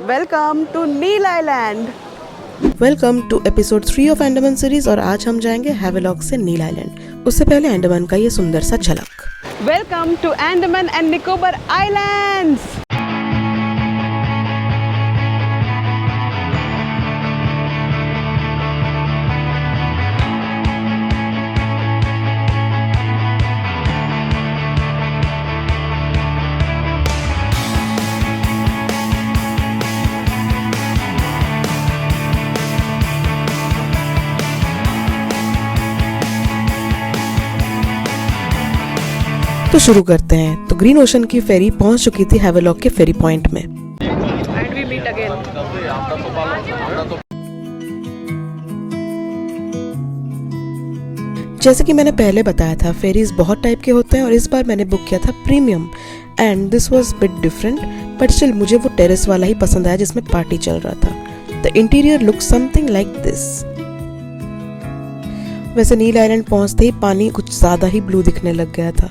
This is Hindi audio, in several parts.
Welcome to Neil island. Welcome to episode 3 of Andaman series और आज हम जाएंगे हैवेलॉक से नील आइलैंड। उससे पहले अंडमान का ये सुंदर सा झलक। Welcome to Andaman and Nicobar islands. तो शुरू करते हैं। तो ग्रीन ओशन की फेरी पहुंच चुकी थी हैवेलॉक के फेरी पॉइंट में। And we meet again. जैसे कि मैंने पहले बताया था, फेरीज बहुत टाइप के होते हैं और इस बार मैंने बुक किया था premium and this was bit different, but still मुझे वो टेरेस वाला ही पसंद आया जिसमें पार्टी चल रहा था। The interior look something like this. वैसे नील आइलैंड पहुंचते ही पानी कुछ ज्यादा ही ब्लू दिखने लग गया था।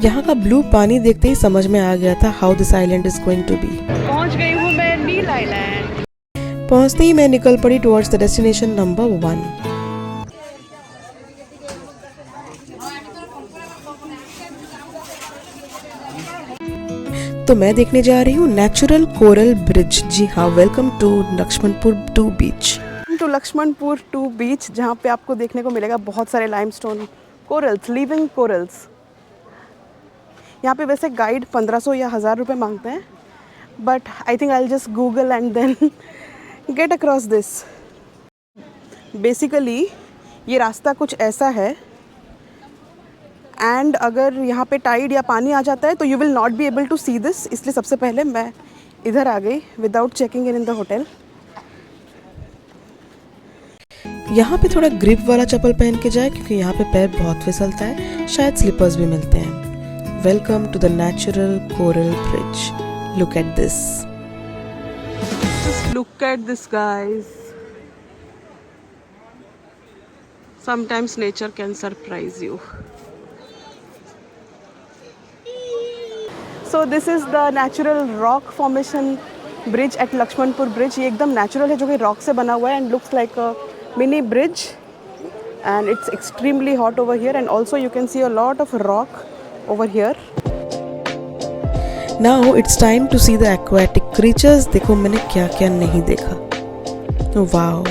यहाँ का ब्लू पानी देखते ही समझ में आ गया था how this island is going to be. पहुंच गई हूँ मैं नील आइलैंड। पहुंचते ही मैं निकल पड़ी टुवर्ड्स द डेस्टिनेशन नंबर 1। तो मैं देखने जा रही हूँ नेचुरल कोरल ब्रिज। जी हाँ, welcome to Lakshmanpur 2 beach. To Lakshmanpur 2 beach, जहाँ पे आपको देखने को मिलेगा बहुत सारे लाइमस्टोन कोरल्स, लिविंग कोरल्स। यहाँ पे वैसे गाइड 1500 या 1000 रुपये मांगते हैं, but I think I will just Google and then get across this. Basically ये रास्ता कुछ ऐसा है एंड अगर यहाँ पे टाइड या पानी आ जाता है तो you will not be able to see this. इसलिए सबसे पहले मैं इधर आ गई without checking in the hotel. यहाँ पे थोड़ा ग्रिप वाला चप्पल पहन के जाए क्योंकि यहाँ पे पैर बहुत फिसलता है। शायद स्लीपर्स भी मिलते हैं। Welcome to the natural coral bridge. Look at this. Just look at this, guys. Sometimes nature can surprise you. So this is the natural rock formation bridge at Lakshmanpur Bridge. ये एकदम natural है जो कि rock से बना हुआ है and looks like a mini bridge. And it's extremely hot over here and also you can see a lot of rock over here. Now it's time to see the aquatic creatures. देखो मैंने क्या क्या नहीं देखा। वाओ।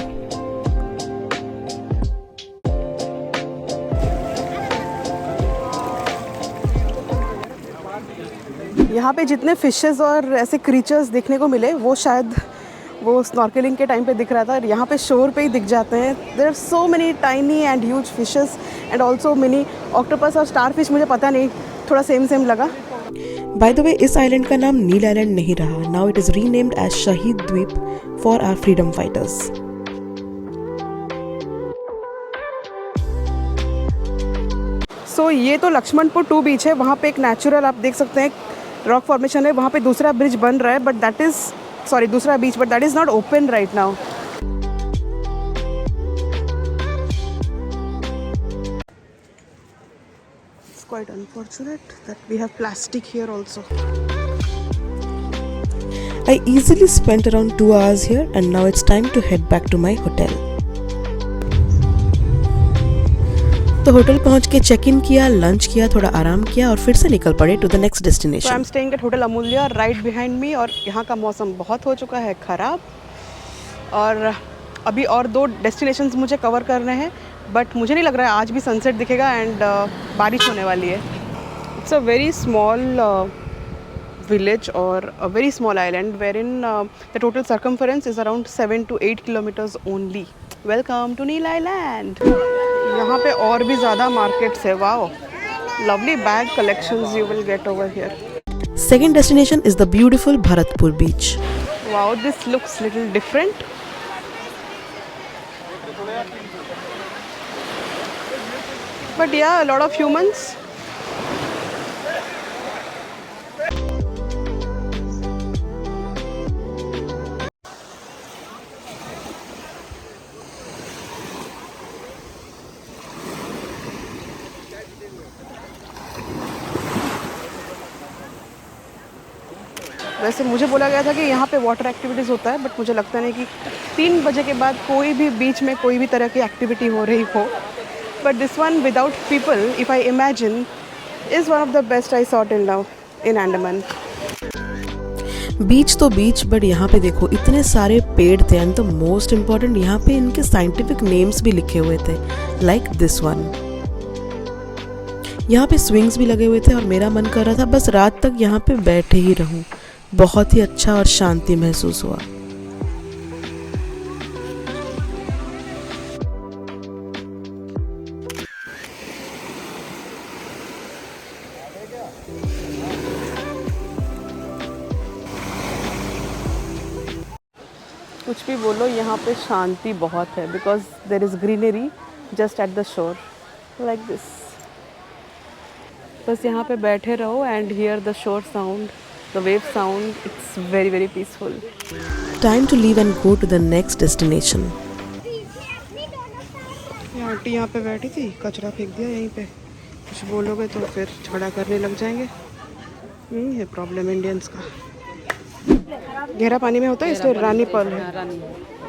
यहाँ पे जितने फिशेस और ऐसे क्रीचर्स देखने को मिले वो शायद वो स्नॉर्कलिंग के टाइम पे दिख रहा था। यहाँ पे शोर पे ही दिख जाते हैं। There are so many tiny and huge fishes and also mini octopus और स्टार फिश। मुझे पता नहीं, थोड़ा सेम लगा। बाय द वे, इस आइलैंड का नाम नील आइलैंड नहीं रहा। Now it is renamed as Shaheed Dweep for our freedom fighters. So ये तो लक्ष्मणपुर 2 बीच है। वहाँ पे एक नेचुरल आप देख सकते हैं रॉक फॉर्मेशन है। वहाँ पे दूसरा ब्रिज बन रहा है बट दैट इज़ दूसरा beach but that is not open right now. It's quite unfortunate that we have plastic here also. I easily spent around 2 hours here and now it's time to head back to my hotel. तो होटल पहुंच के चेक इन किया, लंच किया, थोड़ा आराम किया और फिर से निकल पड़े to the next destination. I am staying at hotel Amulya right behind me. और यहाँ का मौसम बहुत हो चुका है ख़राब और अभी और 2 डेस्टिनेशंस मुझे कवर करने हैं, बट मुझे नहीं लग रहा है आज भी सनसेट दिखेगा एंड बारिश होने वाली है। It's a very small village or a very small island wherein the total circumference is around 7 to 8 kilometers only. Welcome to Neil Island. यहाँ पे और भी ज़्यादा मार्केट्स है। Wow, lovely bag collections you will get over here. Second destination is the beautiful Bharatpur beach. Wow, this looks little different. But yeah, a lot of humans. वैसे मुझे बोला गया था कि यहाँ पे वाटर एक्टिविटीज़ होता है, बट मुझे लगता नहीं कि 3 बजे के बाद कोई भी बीच में कोई भी तरह की एक्टिविटी हो रही हो. But this one without people, if I imagine, is one of the best I saw till now in Andaman. Beach तो बीच, बट यहाँ पे देखो इतने सारे पेड़ थे एंड द मोस्ट इम्पॉर्टेंट यहाँ पे इनके साइंटिफिक नेम्स भी लिखे हुए थे, लाइक दिस वन. यहाँ पे स्विंग्स भी लगे हुए थे और मेरा मन कर रहा था बस रात तक यहाँ पे बैठे ही रहूं. बहुत ही अच्छा और शांति महसूस हुआ. कुछ भी बोलो, यहाँ पे शांति बहुत है, because there is greenery just at the shore like this. बस यहाँ पे बैठे रहो and here the shore sound, the wave sound. It's very very peaceful. Time to leave and go to the next destination. ये आंटी यहाँ पे बैठी थी, कचरा फेंक दिया यहीं पे. कुछ बोलोगे तो फिर झगड़ा करने लग जाएंगे. यही है प्रॉब्लम इंडियंस का. गहरा पानी में होता है इसलिए रानी पर्ल है.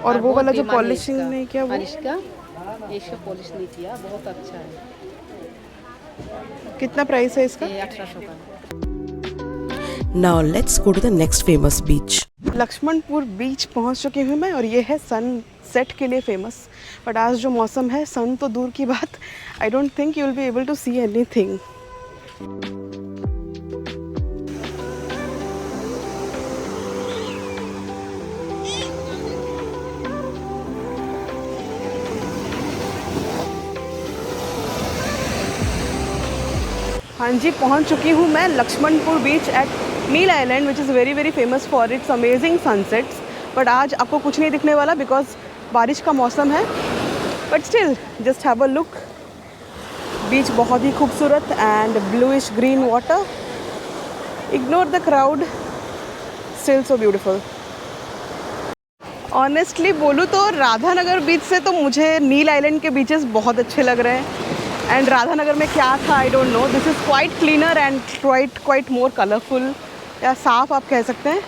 और वो वाला जो पॉलिशिंग नहीं किया वो इसका पॉलिश नहीं किया, बहुत अच्छा है. कितना प्राइस है इसका? ये 1800 का. Now let's go to the next famous beach. Lakshmanpur बीच पहुंच चुकी हूँ मैं, और ये है सनसेट के लिए फेमस. बट आज जो मौसम है, सन तो दूर की बात, I don't think you will be able to see anything. हाँ जी, पहुंच चुकी हूँ मैं Lakshmanpur beach at Neil island, which is very very famous for its amazing sunsets. But आज आपको कुछ नहीं दिखने वाला बिकॉज बारिश का मौसम है. But still just have a look. Beach बहुत ही खूबसूरत and bluish green water. Ignore the crowd, still so beautiful. Honestly बोलूँ तो राधानगर बीच से तो मुझे नील आइलैंड के बीचेस बहुत अच्छे लग रहे हैं. एंड राधानगर में क्या था I don't know. This is quite cleaner and quite more colourful, या साफ आप कह सकते हैं.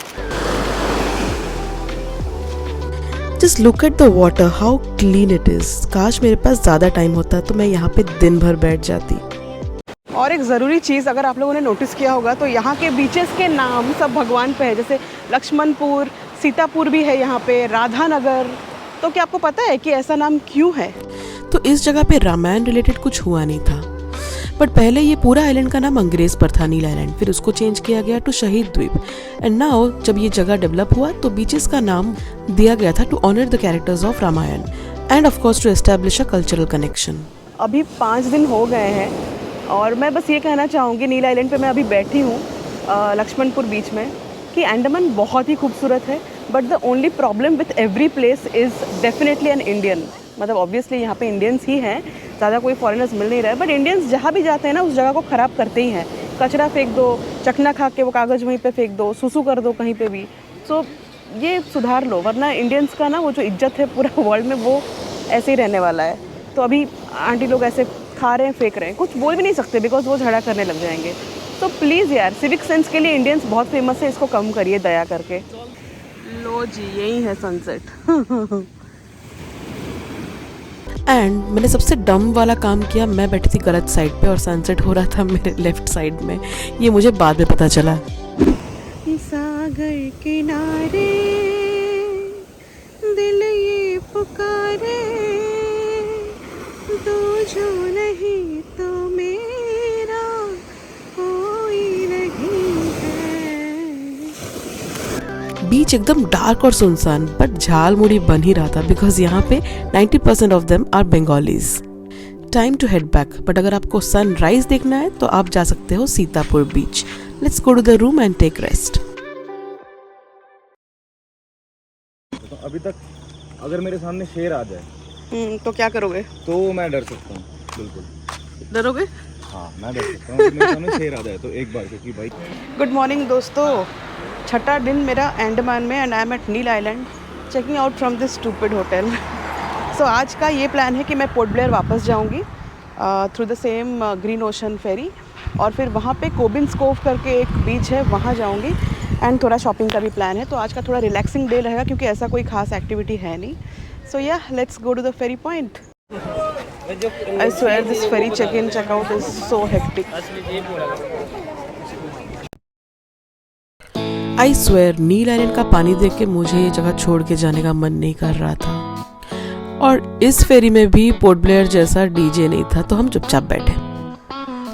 Just look at the water, how clean it is. काश मेरे पास ज़्यादा टाइम होता तो मैं यहाँ पे दिन भर बैठ जाती. और एक ज़रूरी चीज़ अगर आप लोगों ने नोटिस किया होगा तो यहाँ के बीचेस के नाम सब भगवान पे है. जैसे लक्ष्मणपुर, सीतापुर भी है यहाँ पे, राधानगर. तो क्या आपको पता है कि ऐसा नाम क्यों है? तो इस जगह पे रामायण रिलेटेड कुछ हुआ नहीं था. बट पहले ये पूरा आइलैंड का नाम अंग्रेज पर था, नील आइलैंड. फिर उसको चेंज किया गया टू शहीद द्वीप. एंड नाउ जब ये जगह डेवलप हुआ तो बीचेस का नाम दिया गया था to honour the characters of Ramayana and of course to establish a cultural connection. अभी 5 दिन हो गए हैं और मैं बस ये कहना चाहूँगी, नील आइलैंड पे मैं अभी बैठी हूँ लक्ष्मणपुर बीच में, कि अंडमान बहुत ही खूबसूरत है. But the only problem with every place is definitely an Indian. मतलब ऑब्वियसली यहाँ पे इंडियंस ही हैं, ज़्यादा कोई फॉरेनर्स मिल नहीं रहा है. बट इंडियंस जहाँ भी जाते हैं ना, उस जगह को ख़राब करते ही हैं. कचरा फेंक दो, चखना खा के वो कागज़ वहीं पे फेंक दो, सुसु कर दो कहीं पे भी. सो ये सुधार लो, वरना इंडियंस का ना वो जो इज्जत है पूरा वर्ल्ड में वो ऐसे ही रहने वाला है. तो अभी आंटी लोग ऐसे खा रहे हैं, फेंक रहे हैं, कुछ बोल भी नहीं सकते बिकॉज वो झगड़ा करने लग जाएंगे. तो प्लीज़ यार, सिविक सेंस के लिए इंडियंस बहुत फेमस है, इसको कम करिए दया करके. लो जी, यही है सनसेट. एंड मैंने सबसे डम वाला काम किया, मैं बैठी थी गलत साइड पे और सनसेट हो रहा था मेरे लेफ्ट साइड में. ये मुझे बाद में पता चला. सागर किनारे दिल ये पुकारे, तू जो नहीं तो मेरा कोई नहीं है. बीच एकदम डार्क और सुनसान, बट झालमुड़ी बन ही रहा था बिकॉज यहाँ पे 90% of them are Bengalis. Time to head back. But अगर आपको सनराइज देखना है तो आप जा सकते हो Sitapur beach. Let's go to the room and take rest. तो अभी तक अगर मेरे सामने शेर आ जाए तो क्या करोगे? तो मैं डर सकता हूँ. बिल्कुल डरोगे? हाँ, मैं डर सकता हूँ. मेरे सामने शेर आ जाए तो एक बार, क्योंकि भाई. गुड मॉर्निंग दोस्तों. छठा दिन मेरा अंडमान में and I am at Neil island checking out from this stupid hotel. So आज का ये प्लान है कि मैं पोर्ट ब्लेयर वापस जाऊंगी. Through the same green ocean ferry, और फिर वहाँ पे कोबिन्स कोव करके एक बीच है, वहाँ जाऊँगी। एंड थोड़ा शॉपिंग का भी प्लान है, तो आज का थोड़ा रिलैक्सिंग डे रहेगा क्योंकि ऐसा कोई खास एक्टिविटी है नहीं। So yeah, let's go to the ferry point. I swear this ferry check in checkout is so hectic. I swear Neil island का पानी देख के मुझे ये जगह छोड़ के जाने का मन नहीं कर रहा था। और इस फेरी में भी पोर्ट ब्लेयर जैसा डीजे नहीं था, तो हम चुपचाप बैठे।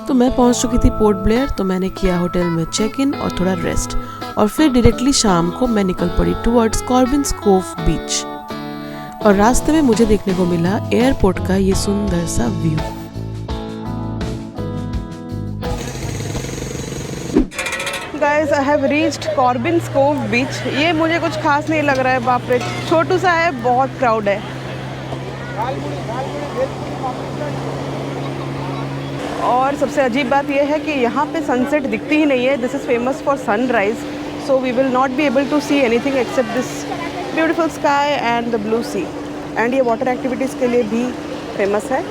तो मैं पहुंच चुकी थी पोर्ट ब्लेयर, तो मैंने किया होटल में चेक इन और थोड़ा रेस्ट, और फिर डायरेक्टली शाम को मैं निकल पड़ी टुवर्ड्स कॉर्बिन्स कोव बीच। और रास्ते में मुझे देखने को मिला एयरपोर्ट का ये सुंदर सा view. Guys, I have reached Corbyn's cove beach. ये मुझे कुछ खास नहीं लग रहा है, बाप रे, छोटू सा है, बहुत क्राउड है। और सबसे अजीब बात यह है कि यहाँ पे सनसेट दिखती ही नहीं है। This is famous for sunrise, so we will not be able to see anything except this beautiful sky and the blue sea. And ये वाटर एक्टिविटीज़ के लिए भी फेमस है।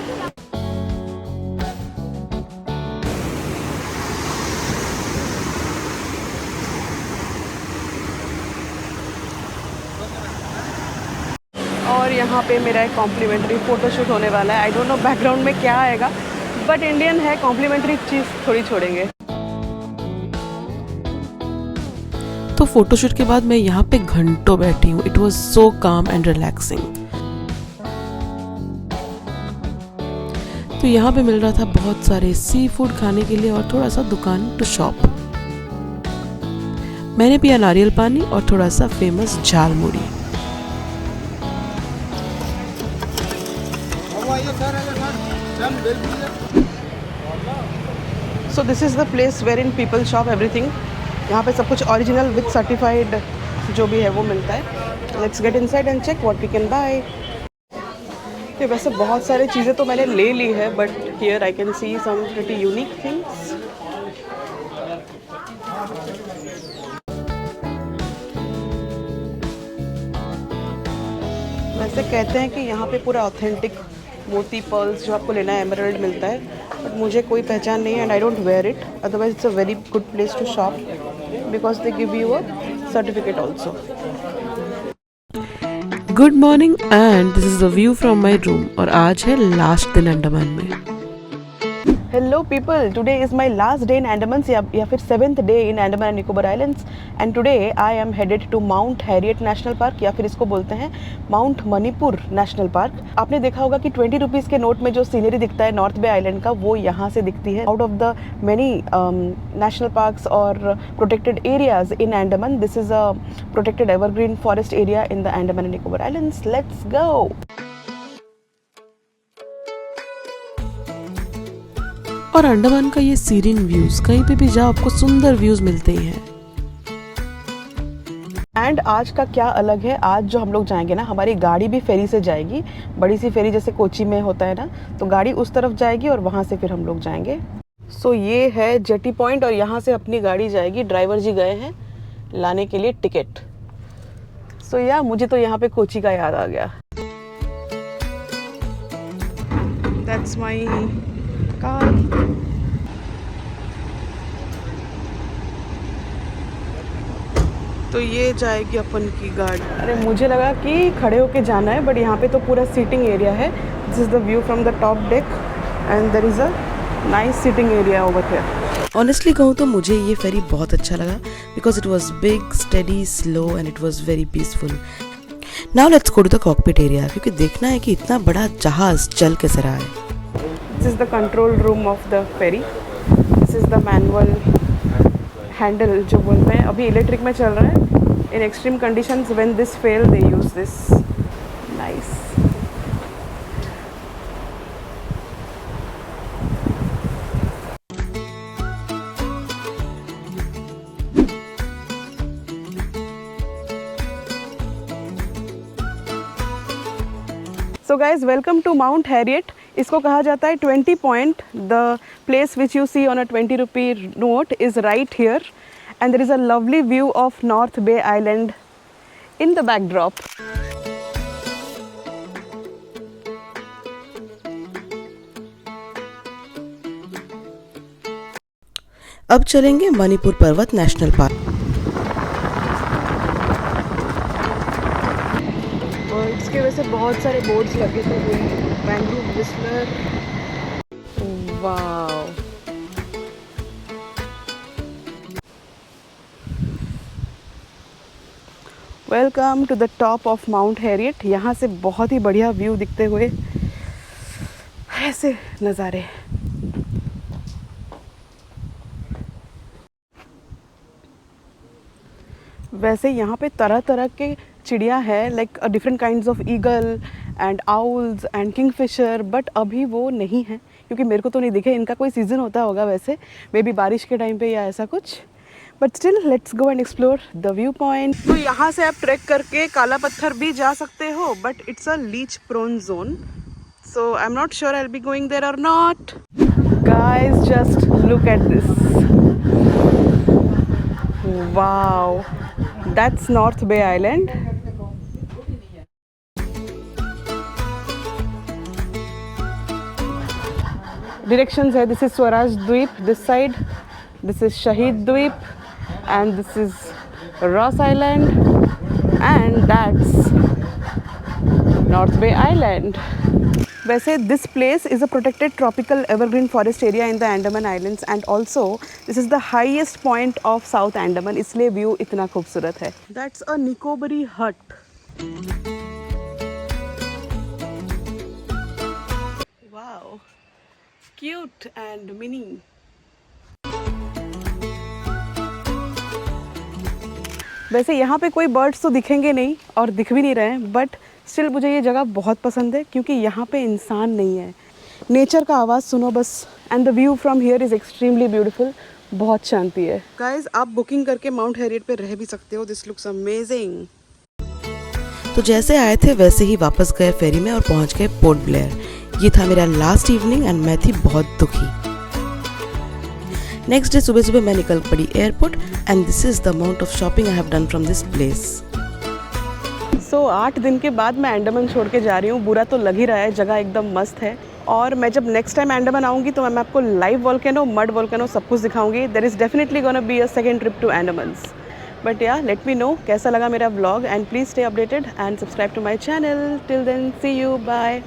और यहाँ पे मेरा एक कॉम्प्लीमेंट्री फ़ोटोशूट होने वाला है। आई डोंट नो बैकग्राउंड में क्या आएगा, बट इंडियन है, कॉम्प्लीमेंट्री चीज़ थोड़ी छोड़ेंगे। तो फोटोशूट के बाद मैं यहाँ पे घंटों बैठी हूँ। इट वॉज सो काम एंड रिलैक्सिंग। तो यहाँ पे मिल रहा था बहुत सारे सी फूड खाने के लिए और थोड़ा सा दुकान टू शॉप। मैंने पिया नारियल पानी और थोड़ा सा famous jhalmuri. So this is the place where in people shop everything. यहाँ पे सब कुछ ओरिजिनल विथ सर्टिफाइड जो भी है वो मिलता है। Let's get inside and check what we can buy. ये वैसे बहुत सारी चीज़ें तो मैंने ले ली है, but here I can see some pretty unique things. वैसे कहते हैं कि यहाँ पे पूरा ऑथेंटिक मोती पर्ल्स जो आपको लेना है एमरल्ड मिलता है, बट मुझे कोई पहचान नहीं है and I don't wear it. Otherwise it's a very good place to shop because they give you a certificate also. Good morning and this is the view from my room. और आज है लास्ट दिन अंडमान में। Hello people, today is my last day in Andamans या फिर 7th day in Andaman and Nicobar islands. And today I am headed to Mount Harriet national park, या फिर इसको बोलते हैं माउंट मणिपुर नेशनल पार्क। आपने देखा होगा कि 20 रुपीज़ के नोट में जो सीनरी दिखता है नॉर्थ बे आइलैंड का, वो यहाँ से दिखती है। Out of the many national parks और protected areas in Andaman, this is a protected evergreen forest area in the Andaman and Nicobar islands. Let's go. और अंडमान का ये सीरीन व्यूज, कहीं पे भी जाओ आपको सुंदर व्यूज मिलते ही हैं। एंड आज का क्या अलग है, आज जो हम लोग जाएंगे ना, हमारी गाड़ी भी फेरी से जाएगी। बड़ी सी फेरी जैसे कोची में होता है ना, तो गाड़ी उस तरफ जाएगी और वहाँ से फिर हम लोग जाएंगे। सो ये है जेटी पॉइंट और यहाँ से अपनी गाड़ी जाएगी। ड्राइवर जी गए हैं लाने के लिए टिकट। सो या मुझे तो यहाँ पे कोची का याद आ गया। That's my car. तो ये जाएगी अपन की गाड़ी। अरे मुझे लगा कि खड़े होके जाना है, बट यहाँ पे तो पूरा सीटिंग एरिया है। This is the view from the top deck and there is a nice seating area over here. Honestly कहूँ तो मुझे ये फेरी बहुत अच्छा लगा because it was big, steady, slow and it was very peaceful. Now let's go to the cockpit area, क्योंकि देखना है कि इतना बड़ा जहाज चल कैसे रहा है। This is the control room of the ferry. This is the manual handle जो बोलते हैं। अभी इलेक्ट्रिक में चल रहा है। In extreme conditions when this fail they use this. Nice. So guys, welcome to Mount Harriet. इसको कहा जाता है 20 point. The place which you see on a 20 rupee note is right here, and there is a lovely view of North Bay Island in the backdrop. अब चलेंगे मणिपुर पर्वत नेशनल पार्क। और इसके वजह से बहुत सारे बोर्ड्स लगे हुए हैं, बैंगलोर विस्लर। Wow, welcome to the top of mount Harriet. यहाँ से बहुत ही बढ़िया व्यू दिखते हुए ऐसे नज़ारे। वैसे यहाँ पे तरह तरह के चिड़िया है, like different kinds of eagle and owls and Kingfisher, but अभी वो नहीं है क्योंकि मेरे को तो नहीं दिखे। इनका कोई सीज़न होता होगा वैसे, मे बी बारिश के टाइम पे या ऐसा कुछ, but still let's go and explore the view point. तो यहाँ से आप ट्रैक करके काला पत्थर भी जा सकते हो, but it's a leech prone zone, so I am not sure I will be going there और not. Guys just look at this, wow, that's north bay island. Directions है, this is Swaraj Dweep this side, this is शहीद द्वीप, and this is Ross Island, and that's North Bay Island. वैसे this place is a protected tropical evergreen forest area in the Andaman Islands, and also this is the highest point of South Andaman, इसलिए व्यू इतना खूबसूरत है। That's a Nicobari hut. Wow, cute and mini. वैसे यहाँ पे कोई बर्ड्स तो दिखेंगे नहीं और दिख भी नहीं रहे हैं, बट स्टिल मुझे ये जगह बहुत पसंद है क्योंकि यहाँ पे इंसान नहीं है। नेचर का आवाज़ सुनो बस, and the view from here is extremely beautiful, बहुत शांति है। गाइज आप बुकिंग करके माउंट हैरियट पे रह भी सकते हो, दिस लुक्स अमेजिंग। तो जैसे आए थे वैसे ही वापस गए फेरी में और पहुंच गए पोर्ट ब्लेयर। ये था मेरा लास्ट इवनिंग एंड मैं थी बहुत दुखी। नेक्स्ट डे सुबह सुबह मैं निकल पड़ी airport and this is the amount of shopping I have done from this place. So 8 दिन के बाद मैं अंडमान छोड़ के जा रही हूँ। बुरा तो लग ही रहा है, जगह एकदम मस्त है, और मैं जब नेक्स्ट टाइम अंडमान आऊँगी तो मैं आपको लाइव वोल्केनो, मड वोल्केनो सब कुछ दिखाऊंगी। There is definitely gonna be a second trip to Andamans. But yeah let me know कैसा लगा मेरा vlog, and please stay updated and subscribe to my channel. Till then see you, bye.